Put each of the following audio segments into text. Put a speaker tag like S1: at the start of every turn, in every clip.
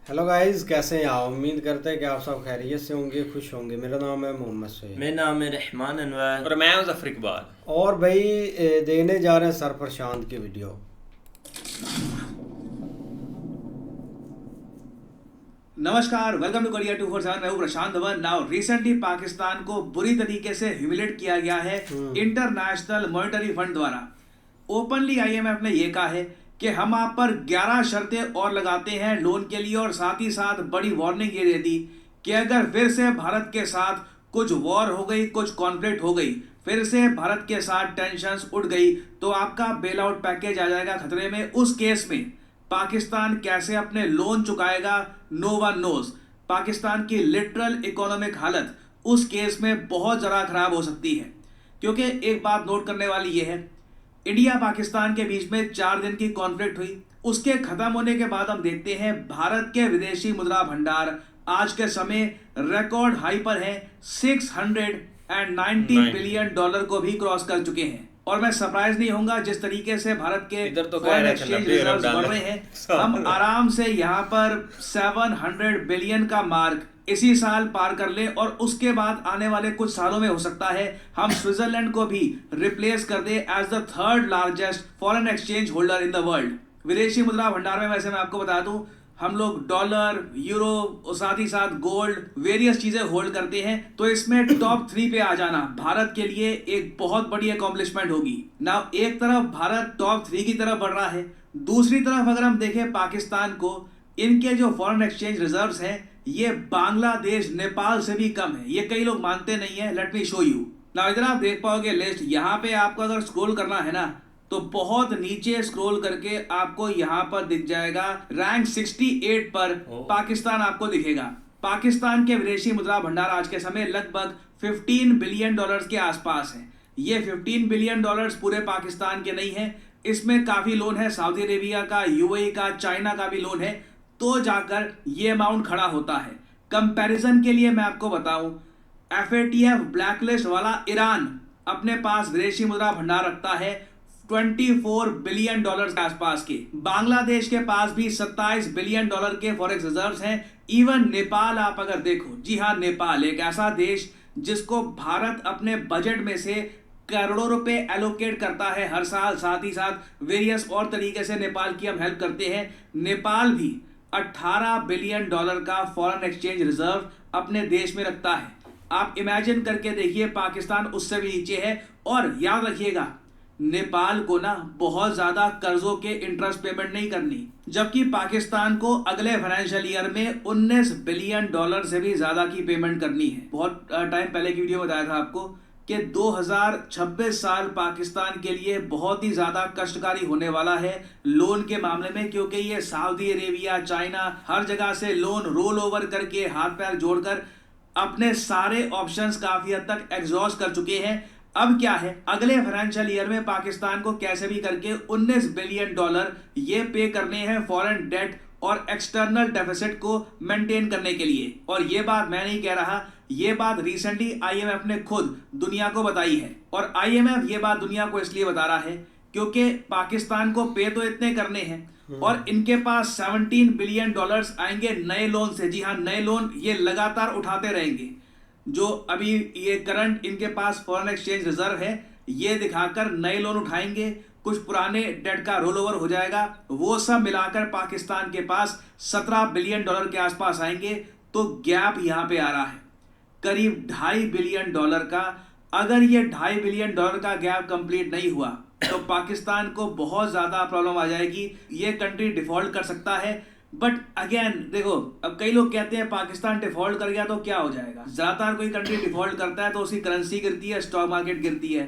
S1: Hello guys, कैसे हैं आप? उम्मीद करते हैं कि आप सब खैरियत से होंगे, खुश होंगे। मेरा नाम है मोहम्मद सोहेल।
S2: मेरा नाम है रहमान अनवर।
S3: और मैं हूं जफर इकबाल।
S1: और भाई देखने जा रहे हैं सर प्रशांत की वीडियो।
S4: नमस्कार, वेलकम टू कोरिया 247। मैं हूं प्रशांत धवन। नाउ रिसेंटली पाकिस्तान को बुरी तरीके से ह्यूमिलेट किया गया है इंटरनेशनल मॉनेटरी फंड द्वारा। ओपनली आईएमएफ ने यह कहा है कि हम आप पर 11 शर्तें और लगाते हैं लोन के लिए, और साथ ही साथ बड़ी वार्निंग ये दे दी कि अगर फिर से भारत के साथ कुछ वॉर हो गई, कुछ कॉन्फ्लिक्ट हो गई, फिर से भारत के साथ टेंशंस उठ गई, तो आपका बेल आउट पैकेज आ जाएगा खतरे में। उस केस में पाकिस्तान कैसे अपने लोन चुकाएगा, नो वन नोज। पाकिस्तान की लिटरल इकोनॉमिक हालत उस केस में बहुत ज़्यादा खराब हो सकती है। क्योंकि एक बात नोट करने वाली यह है, इंडिया पाकिस्तान के बीच में 4 दिन की कॉन्फ्लिक्ट हुई। उसके खत्म होने के बाद हम देखते हैं भारत के विदेशी मुद्रा भंडार आज के समय रिकॉर्ड हाई पर है। 690 बिलियन डॉलर को भी क्रॉस कर चुके हैं। और मैं सरप्राइज नहीं होऊंगा जिस तरीके से भारत के
S3: इधर तो
S4: फॉरेन
S3: कह
S4: एक्सचेंज
S3: रहे थे 90
S4: रिजर्व्स
S3: अरब
S4: बढ़ रहे हैं। हम आराम से यहाँ पर 700 बिलियन का मार्क इसी साल पार कर लें, और उसके बाद आने वाले कुछ सालों में हो सकता है हम स्विट्जरलैंड को भी रिप्लेस कर दे as the third largest foreign exchange holder in the world. विदेशी मुद्रा भंडार में वैसे मैं आपको बता दूं, हम लोग डॉलर, यूरो और साथ ही साथ गोल्ड, वेरियस चीजें होल्ड करते हैं। तो इसमें टॉप 3 पे आ जाना भारत के लिए एक बहुत बड़ी अकॉम्प्लिशमेंट होगी ना। एक तरफ भारत टॉप 3 की तरफ बढ़ रहा है, दूसरी तरफ अगर हम देखें पाकिस्तान को, इनके जो फॉरेन एक्सचेंज रिजर्व्स हैं ये बांग्लादेश, नेपाल से भी कम है। ये कई लोग मानते नहीं है। लेट मी शो यू ना। इधर आप देख पाओगे लिस्ट। यहाँ पे आपको अगर स्क्रॉल करना है ना, तो बहुत नीचे स्क्रॉल करके आपको यहाँ पर दिख जाएगा रैंक 68 पर पाकिस्तान आपको दिखेगा। पाकिस्तान के विदेशी मुद्रा भंडार आज के समय लगभग 15 बिलियन डॉलर्स के आसपास है। ये 15 बिलियन डॉलर्स पूरे पाकिस्तान के नहीं है। इसमें काफी लोन है सऊदी अरेबिया का, यूएई का, चाइना का भी लोन है, तो जाकर ये अमाउंट खड़ा होता है। कंपैरिजन के लिए मैं आपको बताऊं, एफएटीएफ ब्लैकलिस्ट वाला ईरान अपने पास विदेशी मुद्रा भंडार रखता है 24 बिलियन डॉलर के आसपास के। बांग्लादेश के पास भी 27 बिलियन डॉलर के फॉरेक्स रिजर्व्स हैं। इवन नेपाल आप अगर देखो, जी हाँ, नेपाल एक ऐसा देश जिसको भारत अपने बजट में से करोड़ों रुपए एलोकेट करता है हर साल। साथ ही साथ वेरियस और तरीके से नेपाल की हम हेल्प करते हैं। नेपाल भी 18 बिलियन डॉलर का फॉरेन एक्सचेंज रिजर्व अपने देश में रखता है। आप इमेजिन करके देखिए, पाकिस्तान उससे भी नीचे है। और याद रखिएगा, नेपाल को ना बहुत ज्यादा कर्जों के इंटरेस्ट पेमेंट नहीं करनी, जबकि पाकिस्तान को अगले फाइनेंशियल ईयर में 19 बिलियन डॉलर से भी ज्यादा की पेमेंट करनी है। बहुत टाइम पहले की वीडियो में बताया था आपको कि 2026 साल पाकिस्तान के लिए बहुत ही ज्यादा कष्टकारी होने वाला है लोन के मामले में, क्योंकि ये सऊदी अरेबिया, चाइना, हर जगह से लोन रोल ओवर करके हाथ पैर जोड़कर अपने सारे ऑप्शंस काफी हद तक एग्जॉस्ट कर चुके हैं। अब क्या है, अगले फाइनेंशियल ईयर में पाकिस्तान को कैसे भी करके 19 बिलियन डॉलर ये पे करने हैं फॉरेन डेट और एक्सटर्नल डेफिसिट को मेंटेन करने के लिए। और ये बात मैं नहीं कह रहा, ये बात रिसेंटली आईएमएफ ने खुद दुनिया को बताई है। और आईएमएफ ये बात दुनिया को इसलिए बता रहा है क्योंकि पाकिस्तान को पे तो इतने करने हैं और इनके पास 17 बिलियन डॉलर्स आएंगे नए लोन से। जी हाँ, नए लोन ये लगातार उठाते रहेंगे। जो अभी ये करंट इनके पास फॉरेन एक्सचेंज रिजर्व है, ये दिखाकर नए लोन उठाएंगे, कुछ पुराने डेट का रोल ओवर हो जाएगा, वो सब मिलाकर पाकिस्तान के पास 17 बिलियन डॉलर के आसपास आएंगे। तो गैप यहां पे आ रहा है करीब 2.5 बिलियन डॉलर का। अगर ये 2.5 बिलियन डॉलर का गैप कंप्लीट नहीं हुआ तो पाकिस्तान को बहुत ज्यादा प्रॉब्लम आ जाएगी। ये कंट्री डिफॉल्ट कर सकता है। बट अगेन देखो, अब कई लोग कहते हैं पाकिस्तान डिफॉल्ट कर गया तो क्या हो जाएगा। ज्यादातर कोई कंट्री डिफॉल्ट करता है तो उसकी करेंसी गिरती है, स्टॉक मार्केट गिरती है।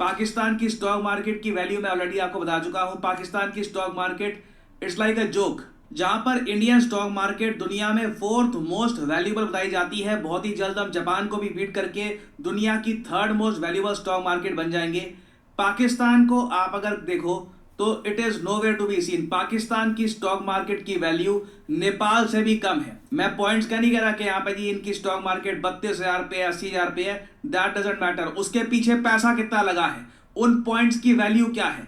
S4: पाकिस्तान की स्टॉक मार्केट की वैल्यू मैं ऑलरेडी आपको बता चुका हूं। पाकिस्तान की stock market it's like a joke. जहां पर इंडियन स्टॉक मार्केट दुनिया में 4th मोस्ट वैल्यूएबल बताई जाती है, बहुत ही जल्द हम जापान को भी बीट करके दुनिया की 3rd most valuable stock market बन जाएंगे। पाकिस्तान को आप अगर देखो तो it is nowhere to be seen. Pakistan की स्टॉक मार्केट की वैल्यू नेपाल से भी कम है। मैं पॉइंट्स का नहीं कह रहा कि यहाँ पे जी इनकी स्टॉक मार्केट 32,000 पे, 80,000 पे है, दैट डजंट मैटर। उसके पीछे पैसा कितना लगा है, उन पॉइंट्स की वैल्यू क्या है।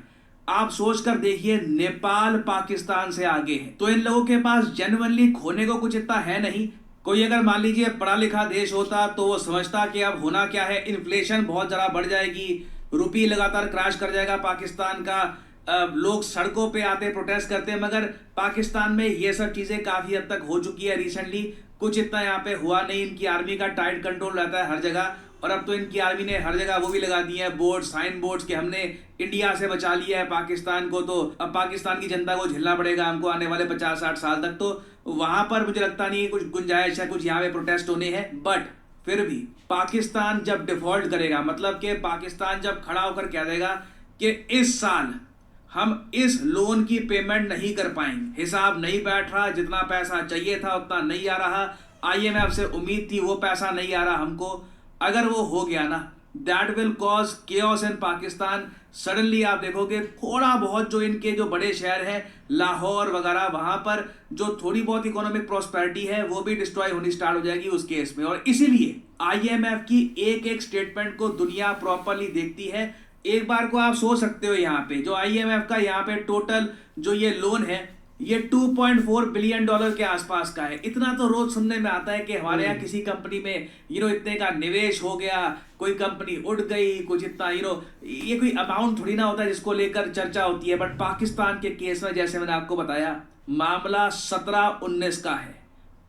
S4: आप सोच कर देखिए, नेपाल पाकिस्तान से आगे है। तो इन लोगों के पास जेन्युइनली खोने को कुछ इतना है नहीं। कोई अगर मान लीजिए पढ़ा लिखा देश होता तो वो समझता कि अब होना क्या है, इन्फ्लेशन बहुत ज़्यादा बढ़ जाएगी, रुपये लगातार क्रैश कर जाएगा पाकिस्तान का, लोग सड़कों पे आते प्रोटेस्ट करते हैं। मगर पाकिस्तान में ये सब चीज़ें काफ़ी हद तक हो चुकी है रिसेंटली, कुछ इतना यहाँ पे हुआ नहीं। इनकी आर्मी का टाइट कंट्रोल रहता है हर जगह, और अब तो इनकी आर्मी ने हर जगह वो भी लगा दिए हैं बोर्ड, साइन बोर्ड्स के हमने इंडिया से बचा लिया है पाकिस्तान को, तो अब पाकिस्तान की जनता को झेलना पड़ेगा हमको आने वाले 50-60 साल तक। तो वहां पर मुझे लगता नहीं है कुछ गुंजाइश है कुछ यहाँ पे प्रोटेस्ट होने हैं। बट फिर भी पाकिस्तान जब डिफॉल्ट करेगा, मतलब कि पाकिस्तान जब खड़ा होकर कह देगा कि इस साल हम इस लोन की पेमेंट नहीं कर पाएंगे, हिसाब नहीं बैठ रहा, जितना पैसा चाहिए था उतना नहीं आ रहा, IMF से उम्मीद थी वो पैसा नहीं आ रहा हमको, अगर वो हो गया ना, that will cause chaos in Pakistan. Suddenly आप देखोगे थोड़ा बहुत जो इनके जो बड़े शहर हैं लाहौर वगैरह, वहां पर जो थोड़ी बहुत इकोनॉमिक प्रॉस्पेरिटी है वो भी डिस्ट्रॉय होनी स्टार्ट हो जाएगी उस केस में। और इसीलिए IMF की एक एक स्टेटमेंट को दुनिया प्रॉपरली देखती है। एक बार को आप सोच सकते हो यहाँ पे जो IMF का यहाँ पे टोटल जो ये लोन है ये $2.4 बिलियन के आसपास का है। इतना तो रोज सुनने में आता है कि हमारे यहाँ किसी कंपनी में इतने का निवेश हो गया, कोई कंपनी उड़ गई, कुछ इतना ये कोई अमाउंट थोड़ी ना होता है जिसको लेकर चर्चा होती है। बट पाकिस्तान के केस में जैसे मैंने आपको बताया मामला 17-19 का है,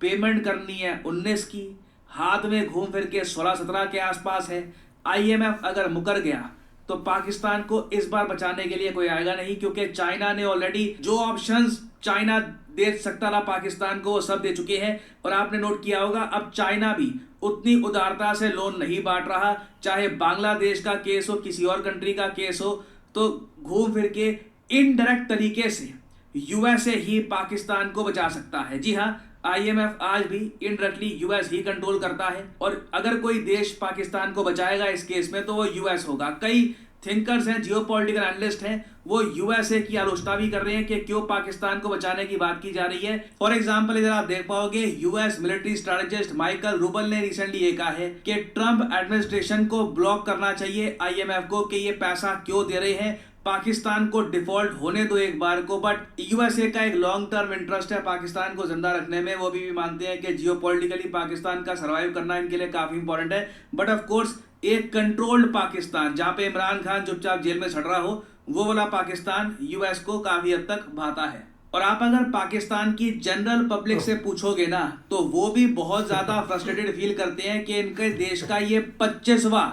S4: पेमेंट करनी है 19 की, हाथ में घूम फिर के 16-17 के आसपास है। IMF अगर मुकर गया तो पाकिस्तान को इस बार बचाने के लिए कोई आएगा नहीं, क्योंकि चाइना ने ऑलरेडी जो ऑप्शंस चाइना दे सकता था पाकिस्तान को वो सब दे चुके हैं। और आपने नोट किया होगा अब चाइना भी उतनी उदारता से लोन नहीं बांट रहा, चाहे बांग्लादेश का केस हो किसी और कंट्री का केस हो, तो घूम फिर के इनडायरेक्ट तरीके से USA ही पाकिस्तान को बचा सकता है। जी हाँ, IMF आज भी इनडायरेक्टली US ही कंट्रोल करता है, और अगर कोई देश पाकिस्तान को बचाएगा इस केस में तो वो US होगा। कई थिंकर्स हैं, जियोपॉलिटिकल एनालिस्ट हैं, वो USA की आलोचना भी कर रहे हैं कि क्यों पाकिस्तान को बचाने की बात की जा रही है। फॉर एग्जांपल इधर आप देख पाओगे US military strategist Michael rouble ने रिसेंटली ये कहा है कि ट्रंप एडमिनिस्ट्रेशन को ब्लॉक करना चाहिए IMF को कि ये पैसा क्यों दे रहे हैं, पाकिस्तान को डिफॉल्ट होने दो एक बार को। बट USA का एक लॉन्ग टर्म इंटरेस्ट है पाकिस्तान को जिंदा रखने में, वो भी मानते हैं कि जियोपॉलिटिकली पाकिस्तान का सर्वाइव करना इनके लिए काफी इंपॉर्टेंट है। बट ऑफ कोर्स एक कंट्रोल्ड पाकिस्तान जहां पे इमरान खान चुपचाप जेल में सड़ रहा हो, वो वाला पाकिस्तान US को काफी हद तक भाता है। और आप अगर पाकिस्तान की जनरल पब्लिक से पूछोगे ना तो वो भी बहुत ज्यादा फ्रस्ट्रेटेड फील करते हैं कि इनके देश का ये 25वां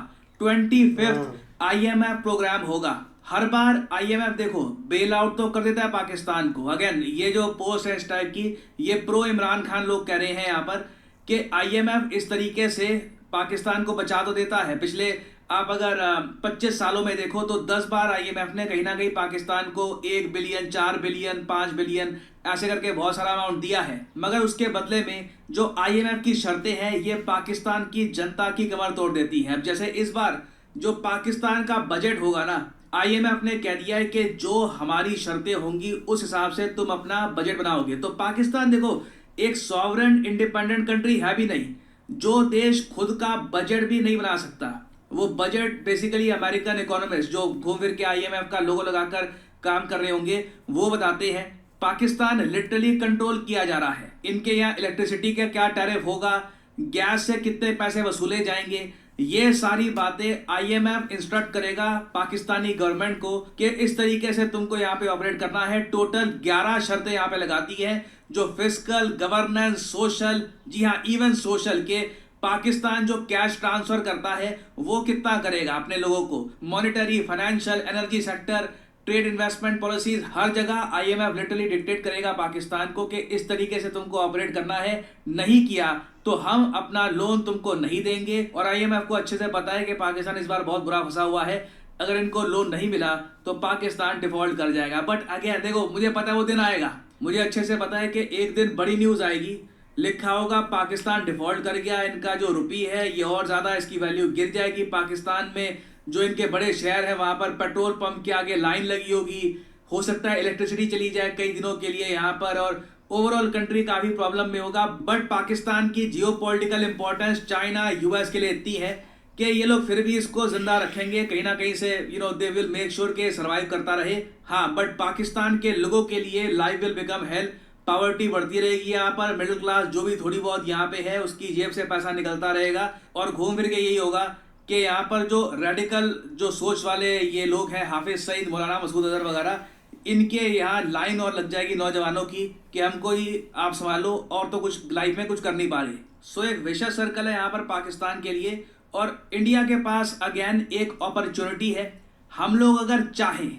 S4: IMF प्रोग्राम होगा। हर बार IMF देखो बेल आउट तो कर देता है पाकिस्तान को। अगेन ये जो पोस्ट है इस टाइप की, ये प्रो इमरान खान लोग कह रहे हैं यहाँ पर कि IMF इस तरीके से पाकिस्तान को बचा तो देता है। पिछले आप अगर 25 सालों में देखो तो 10 बार IMF ने कहीं ना कहीं पाकिस्तान को 1 बिलियन, 4 बिलियन, 5 बिलियन ऐसे करके बहुत सारा अमाउंट दिया है। मगर उसके बदले में जो IMF की शर्तें हैं ये पाकिस्तान की जनता की कमर तोड़ देती हैं। अब जैसे इस बार जो पाकिस्तान का बजट होगा ना, IMF ने कह दिया है कि जो हमारी शर्तें होंगी उस हिसाब से तुम अपना बजट बनाओगे। तो पाकिस्तान देखो एक सॉवरेन इंडिपेंडेंट कंट्री है भी नहीं, जो देश खुद का बजट भी नहीं बना सकता, वो बजट बेसिकली अमेरिकन इकोनॉमिस्ट जो घूम फिर के IMF का लोगो लगाकर काम कर रहे होंगे वो बताते हैं। पाकिस्तान लिटरली कंट्रोल किया जा रहा है। इनके यहाँ इलेक्ट्रिसिटी का क्या टैरिफ होगा, गैस से कितने पैसे वसूले जाएंगे, ये सारी बातें IMF इंस्ट्रक्ट करेगा पाकिस्तानी गवर्नमेंट को कि इस तरीके से तुमको यहाँ पे ऑपरेट करना है। टोटल 11 शर्तें यहाँ पे लगाती है जो फिस्कल, गवर्नेंस, सोशल, जी हाँ इवन सोशल के पाकिस्तान जो कैश ट्रांसफर करता है वो कितना करेगा अपने लोगों को, monetary, financial, energy sector, trade, investment policies, हर जगह IMF लिटरली डिक्टेट करेगा पाकिस्तान को कि इस तरीके से तुमको ऑपरेट करना है। नहीं किया तो हम अपना लोन तुमको नहीं देंगे। और IMF को अच्छे से पता है कि पाकिस्तान इस बार बहुत बुरा फंसा हुआ है, अगर इनको लोन नहीं मिला तो पाकिस्तान डिफॉल्ट कर जाएगा। बट अगेन देखो मुझे पता है वो दिन आएगा, मुझे अच्छे से पता है कि एक दिन बड़ी न्यूज आएगी, लिखा होगा पाकिस्तान डिफॉल्ट कर गया, इनका जो रुपी है ये और ज्यादा इसकी वैल्यू गिर जाएगी। पाकिस्तान में जो इनके बड़े शहर है वहां पर पेट्रोल पंप के आगे लाइन लगी होगी, हो सकता है इलेक्ट्रिसिटी चली जाए कई दिनों के लिए यहाँ पर, और ओवरऑल कंट्री काफी प्रॉब्लम में होगा। बट पाकिस्तान की जियोपॉलिटिकल इंपॉर्टेंस चाइना US के लिए इतनी है कि ये लोग फिर भी इसको जिंदा रखेंगे कहीं ना कहीं से, दे विल मेक श्योर कि सर्वाइव करता रहे। हाँ, बट पाकिस्तान के लोगों के लिए life will become hello. Poverty बढ़ती रहेगी यहाँ पर, मिडिल क्लास जो भी थोड़ी बहुत यहाँ पे है उसकी जेब से पैसा निकलता रहेगा, और घूम फिर के यही होगा कि यहाँ पर जो रेडिकल जो सोच वाले ये लोग हैं, हाफिज सईद, मौलाना मसूद अजहर वगैरह, इनके यहाँ लाइन और लग जाएगी नौजवानों की कि हमको ही आप संभालो, और तो कुछ लाइफ में कुछ कर नहीं पा रहे। सो एक विशेष सर्कल है यहाँ पर पाकिस्तान के लिए, और इंडिया के पास अगेन एक अपॉर्चुनिटी है। हम लोग अगर चाहें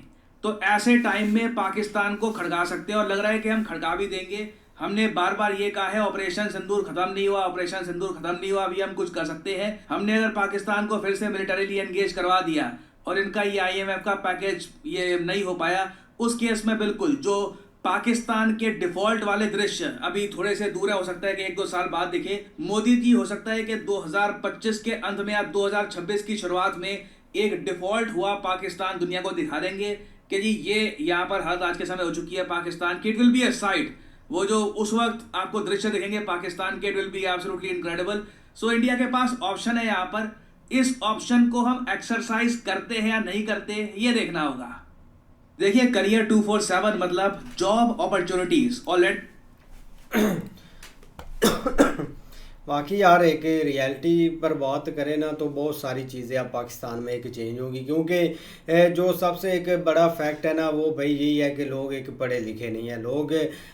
S4: तो ऐसे टाइम में पाकिस्तान को खड़का सकते हैं, और लग रहा है कि हम खड़का भी देंगे। हमने बार बार ये कहा है ऑपरेशन सिंदूर खत्म नहीं हुआ, ऑपरेशन सिंदूर खत्म नहीं हुआ, अभी हम कुछ कर सकते हैं। हमने अगर पाकिस्तान को फिर से मिलिटरीली एंगेज करवा दिया और इनका ये IMF का पैकेज ये नहीं हो पाया, उस केस में बिल्कुल जो पाकिस्तान के डिफॉल्ट वाले दृश्य अभी थोड़े से दूर है, हो सकता है कि 1-2 साल बाद दिखे। मोदी जी हो सकता है कि 2025 के अंत में या 2026 की शुरुआत में एक डिफॉल्ट हुआ पाकिस्तान दुनिया को दिखा देंगे कि जी ये यहाँ पर हालत आज के समय हो चुकी है पाकिस्तान की। It will be a site, वो जो उस वक्त आपको दृश्य दिखेंगे पाकिस्तान के, it will be absolutely incredible. So India के पास ऑप्शन है यहाँ पर, इस ऑप्शन को हम एक्सरसाइज करते हैं या नहीं करते ये देखना होगा। देखिए, करियर 247 मतलब जॉब अपॉर्चुनिटीज ऑलरेडी।
S1: बाकी यार एक रियलिटी पर बात करें ना तो बहुत सारी चीज़ें अब पाकिस्तान में एक चेंज होगी, क्योंकि जो सबसे एक बड़ा फैक्ट है ना वो भाई यही है कि लोग एक पढ़े लिखे नहीं है। लोग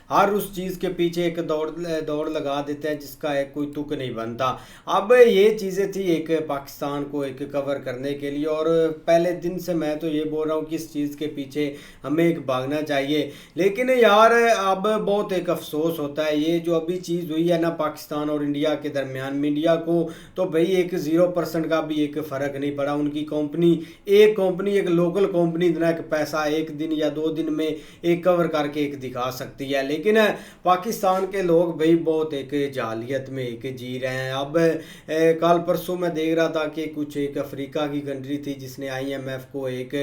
S1: हर उस चीज़ के पीछे एक दौड़ लगा देते हैं जिसका एक कोई तुक नहीं बनता। अब ये चीज़ें थी एक पाकिस्तान को एक कवर करने के लिए, और पहले दिन से मैं तो ये बोल रहा हूँ कि इस चीज़ के पीछे हमें एक भागना चाहिए। लेकिन यार अब बहुत एक अफसोस होता है, ये जो अभी चीज़ हुई है ना पाकिस्तान और इंडिया के दरमियान, मीडिया को तो भाई एक 0% का भी एक फ़र्क नहीं पड़ा। उनकी कंपनी एक लोकल कंपनी इतना एक पैसा एक दिन या 2 दिन में एक कवर करके एक दिखा सकती है, लेकिन पाकिस्तान के लोग भाई बहुत एक जालियत में एक जी रहे हैं। अब कल परसों मैं देख रहा था कि कुछ एक अफ्रीका की कंट्री थी जिसने IMF को एक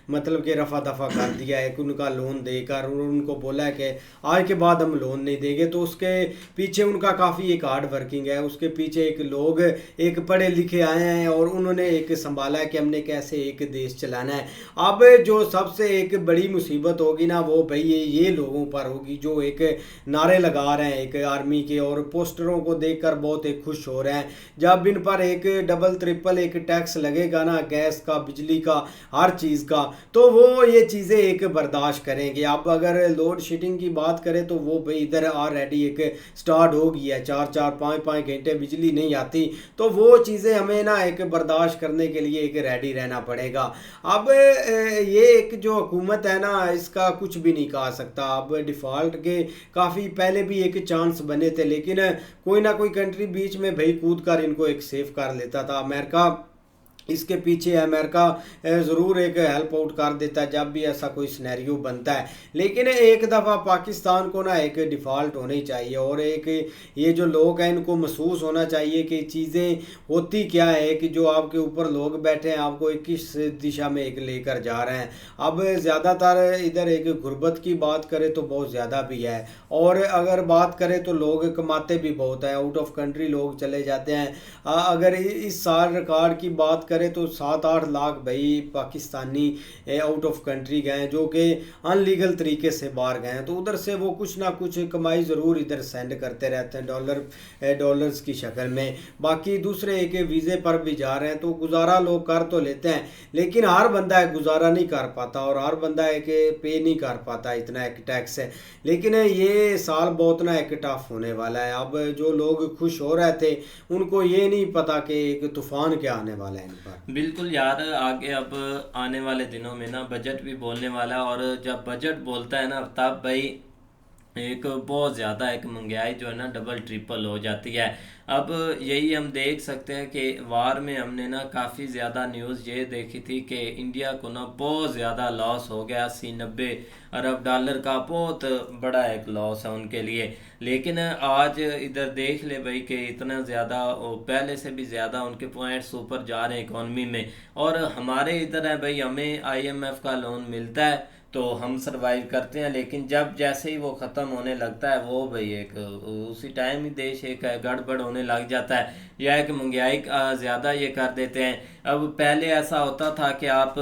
S1: मतलब कि रफा दफा कर दिया, एक उनका लोन देकर उनको बोला कि आज के बाद हम लोन नहीं देंगे। तो उसके पीछे उनका काफ़ी एक हार्ड वर्किंग है, उसके पीछे एक लोग एक पढ़े लिखे आए हैं और उन्होंने एक संभाला है कि हमने कैसे एक देश चलाना है। अब जो सबसे एक बड़ी मुसीबत होगी ना वो भाई ये लोगों पर होगी जो एक नारे लगा रहे हैं एक आर्मी के, और पोस्टरों को देखकर बहुत एक खुश हो रहे हैं। जब इन पर एक डबल ट्रिपल एक टैक्स लगेगा ना, गैस का, बिजली का, हर चीज़ का, तो वो ये चीज़ें एक बर्दाश्त करेंगे। अब अगर लोड शेडिंग की बात करें तो वो भाई इधर ऑलरेडी एक स्टार्ट हो गई है, 4-4 5-5 घंटे बिजली नहीं आती, तो वो चीज़ें हमें ना एक बर्दाश्त करने के लिए एक रेडी रहना पड़ेगा। अब ये एक जो हुकूमत है ना इसका कुछ भी नहीं कहा सकता। अब डिफ़ॉल्ट के काफ़ी पहले भी एक चांस बने थे, लेकिन कोई ना कोई कंट्री बीच में भाई कूद कर इनको एक सेव कर लेता था। अमेरिका इसके पीछे, अमेरिका ज़रूर एक हेल्प आउट कर देता है जब भी ऐसा कोई सिनेरियो बनता है। लेकिन एक दफ़ा पाकिस्तान को ना एक डिफ़ॉल्ट होनी चाहिए, और एक ये जो लोग हैं इनको महसूस होना चाहिए कि चीज़ें होती क्या है, कि जो आपके ऊपर लोग बैठे हैं आपको एक किस दिशा में एक लेकर जा रहे हैं। अब ज़्यादातर इधर एक गुर्बत की बात करें तो बहुत ज़्यादा भी है, और अगर बात करें तो लोग कमाते भी बहुत हैं, आउट ऑफ कंट्री लोग चले जाते हैं। अगर इस साल रिकॉर्ड की बात करें तो 7-8 लाख भाई पाकिस्तानी आउट ऑफ कंट्री गए जो कि अनलीगल तरीके से बाहर गए हैं, तो उधर से वो कुछ ना कुछ कमाई ज़रूर इधर सेंड करते रहते हैं डॉलर्स की शक्ल में। बाकी दूसरे एक वीज़े पर भी जा रहे हैं तो गुजारा लोग कर तो लेते हैं, लेकिन हर बंदा एक गुजारा नहीं कर पाता और हर बंदा एक पे नहीं कर पाता इतना एक टैक्स है। लेकिन ये साल बहुत ना एक टफ होने वाला है। अब जो लोग खुश हो रहे थे उनको ये नहीं पता कि एक तूफान क्या आने वाला है इन पर।
S2: बिल्कुल यार, आगे अब आने वाले दिनों में ना बजट भी बोलने वाला है, और जब बजट बोलता है ना तब भाई एक बहुत ज़्यादा एक महंगाई जो है ना डबल ट्रिपल हो जाती है। अब यही हम देख सकते हैं कि वार में हमने ना काफ़ी ज़्यादा न्यूज़ ये देखी थी कि इंडिया को ना बहुत ज़्यादा लॉस हो गया, 80-90 अरब डॉलर का बहुत बड़ा एक लॉस है उनके लिए। लेकिन आज इधर देख ले भाई कि इतना ज़्यादा पहले से भी ज़्यादा उनके पॉइंट्स ऊपर जा रहे हैं इकॉनमी में, और हमारे इधर है भाई हमें IMF का लोन मिलता है तो हम सरवाइव करते हैं, लेकिन जब जैसे ही वो ख़त्म होने लगता है वो भाई एक उसी टाइम ही देश एक गड़बड़ होने लग जाता है, या एक महंगाई ज़्यादा ये कर देते हैं। अब पहले ऐसा होता था कि आप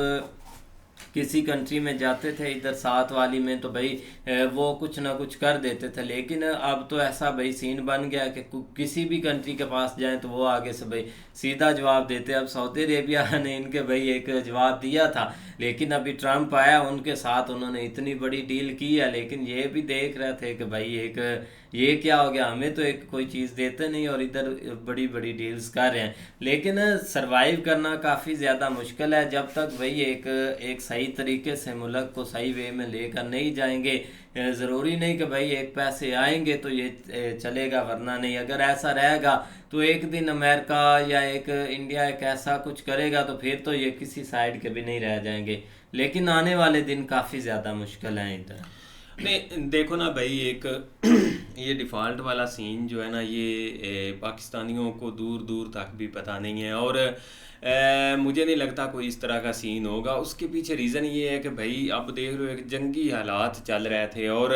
S2: किसी कंट्री में जाते थे इधर साथ वाली में, तो भाई वो कुछ ना कुछ कर देते थे, लेकिन अब तो ऐसा भाई सीन बन गया कि किसी भी कंट्री के पास जाएं तो वो आगे से भाई सीधा जवाब देते। अब सऊदी अरेबिया ने इनके भाई एक जवाब दिया था, लेकिन अभी ट्रम्प आया उनके साथ, उन्होंने इतनी बड़ी डील की है, लेकिन ये भी देख रहे थे कि भाई एक ये क्या हो गया, हमें तो एक कोई चीज़ देते नहीं और इधर बड़ी बड़ी डील्स कर रहे हैं। लेकिन सरवाइव करना काफ़ी ज़्यादा मुश्किल है जब तक भाई एक सही तरीके से मुल्क को सही वे में लेकर नहीं जाएंगे। ज़रूरी नहीं कि भाई एक पैसे आएंगे तो ये चलेगा, वरना नहीं। अगर ऐसा रहेगा तो एक दिन अमेरिका या एक इंडिया एक ऐसा कुछ करेगा तो फिर तो ये किसी साइड के भी नहीं रह जाएंगे, लेकिन आने वाले दिन काफ़ी ज़्यादा मुश्किल हैं इधर।
S3: नहीं देखो ना भाई, एक ये डिफ़ॉल्ट वाला सीन जो है ना, ये पाकिस्तानियों को दूर दूर तक भी पता नहीं है, और मुझे नहीं लगता कोई इस तरह का सीन होगा। उसके पीछे रीज़न ये है कि भाई अब देख रहे हो एक जंगी हालात चल रहे थे और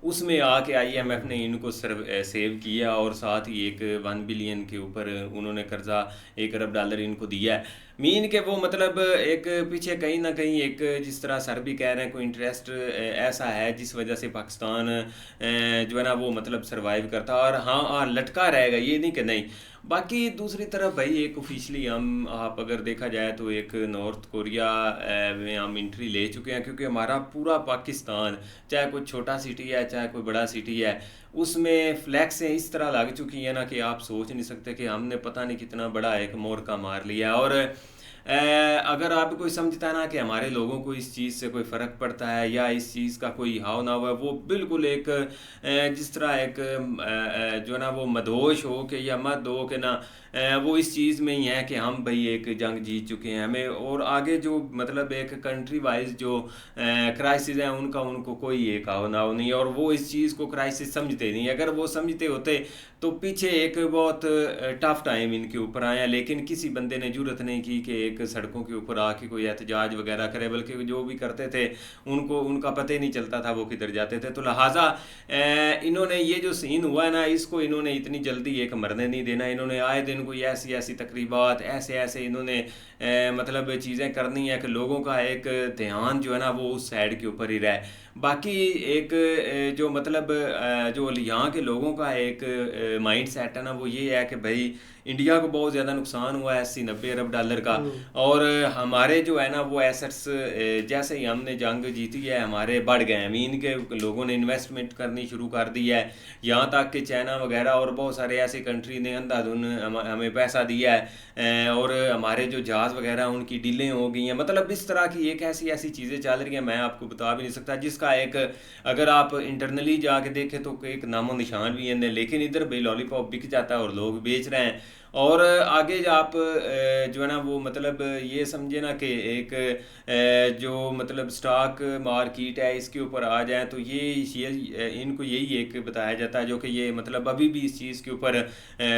S3: उसमें आके IMF ने इनको सेव किया, और साथ ही एक 1 बिलियन के ऊपर उन्होंने कर्जा $1 अरब इनको दिया है। मीन के वो मतलब एक पीछे कहीं ना कहीं एक, जिस तरह सर भी कह रहे हैं, कोई इंटरेस्ट ऐसा है जिस वजह से पाकिस्तान जो है ना वो मतलब सरवाइव करता, और हाँ लटका रहेगा, ये नहीं कि नहीं। बाकी दूसरी तरफ भाई एक ऑफिशियली हम आप अगर देखा जाए तो एक नॉर्थ कोरिया में हम एंट्री ले चुके हैं, क्योंकि हमारा पूरा पाकिस्तान, चाहे कोई छोटा सिटी है चाहे कोई बड़ा सिटी है, उसमें फ्लैक्सें इस तरह लग चुकी हैं ना कि आप सोच नहीं सकते कि हमने पता नहीं कितना बड़ा एक मोर्का मार लिया। और अगर आप कोई समझता है ना कि हमारे लोगों को इस चीज़ से कोई फ़र्क पड़ता है या इस चीज़ का कोई हाव ना हुआ, वो बिल्कुल एक जिस तरह एक जो ना वो मदहोश हो के या मत हो के ना, वो इस चीज़ में ही है कि हम भाई एक जंग जीत चुके हैं हमें, और आगे जो मतलब एक कंट्री वाइज जो क्राइसिस हैं उनका उनको कोई एक हाव ना हो नहीं, और वो इस चीज़ को क्राइसिस समझते नहीं। अगर वो समझते होते तो पीछे एक बहुत टफ टाइम इनके ऊपर आया, लेकिन किसी बंदे ने जरूरत नहीं की कि एक सड़कों के ऊपर आके कोई एहतजाज वगैरह करे, बल्कि जो भी करते थे उनको उनका पता ही नहीं चलता था वो किधर जाते थे। तो लिहाजा इन्होंने ये जो सीन हुआ है ना, इसको इन्होंने इतनी जल्दी एक मरने नहीं देना। इन्होंने आए दिन कोई ऐसी ऐसी तकरीबात ऐसे ऐसे इन्होंने मतलब चीज़ें करनी है कि लोगों का एक ध्यान जो है ना वो उस साइड के ऊपर ही रहे। बाकी एक जो मतलब जो यहाँ के लोगों का एक माइंड सेट है ना, वो ये है कि भाई इंडिया को बहुत ज़्यादा नुकसान हुआ है 80-90 अरब डॉलर का, और हमारे जो है ना वो एसेट्स जैसे ही हमने जंग जीती है हमारे बढ़ गए हैं। मीन के लोगों ने इन्वेस्टमेंट करनी शुरू कर दी है, यहाँ तक कि चाइना वगैरह और बहुत सारे ऐसे कंट्री ने अंधाधुन हमें पैसा दिया है, और हमारे जो जहाज़ वगैरह उनकी डीलें हो गई हैं। मतलब इस तरह की एक ऐसी ऐसी चीज़ें चल रही हैं, मैं आपको बता भी नहीं सकता, जिसका एक अगर आप इंटरनली जाके देखें तो एक नामो निशान भी है। लेकिन इधर भाई लॉलीपॉप बिक जाता है और लोग बेच रहे हैं। और आगे आप जो है ना वो मतलब ये समझे ना कि एक जो मतलब स्टॉक मार्केट है इसके ऊपर आ जाए तो ये इनको यही एक बताया जाता है, जो कि ये मतलब अभी भी इस चीज़ के ऊपर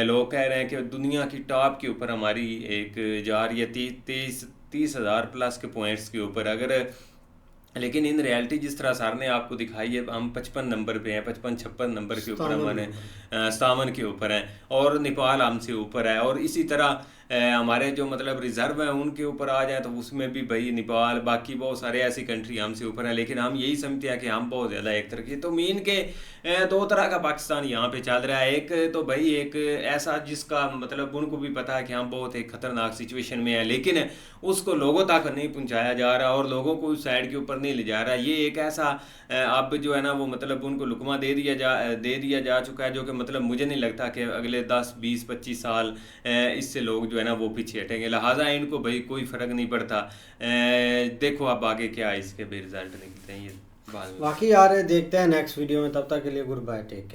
S3: लोग कह रहे हैं कि दुनिया की टॉप के ऊपर हमारी एक जा रही है 30,000 प्लस के पॉइंट्स के ऊपर। अगर लेकिन इन रियलिटी जिस तरह सर ने आपको दिखाई है, हम 55 नंबर पे हैं, 55-56 नंबर के ऊपर हमारे 57 के ऊपर हैं, और नेपाल हमसे ऊपर है। और इसी तरह हमारे जो मतलब रिज़र्व हैं उनके ऊपर आ जाए तो उसमें भी भाई नेपाल बाकी बहुत सारे ऐसी कंट्री हमसे ऊपर हैं, लेकिन हम यही समझते हैं कि हम बहुत ज़्यादा एक तरह की। तो मीन के दो तरह का पाकिस्तान यहाँ पे चल रहा है। एक तो भाई एक ऐसा जिसका मतलब उनको भी पता है कि हम बहुत एक ख़तरनाक सिचुएशन में है, लेकिन उसको लोगों तक नहीं पहुँचाया जा रहा और लोगों को उस साइड के ऊपर नहीं ले जा रहा। ये एक ऐसा अब जो है ना वो मतलब उनको लुकमा दे दिया जा चुका है, जो कि मतलब मुझे नहीं लगता कि अगले 10, 20, 25 साल इससे लोग जो है ना वो पीछे हटेंगे। लिहाजा इनको भाई कोई फ़र्क नहीं पड़ता। देखो अब आगे क्या इसके भी रिजल्ट निकलते हैं ये बाद में।
S1: बाकी यार देखते हैं नेक्स्ट वीडियो में, तब तक के लिए गुड बाय, टेक केयर।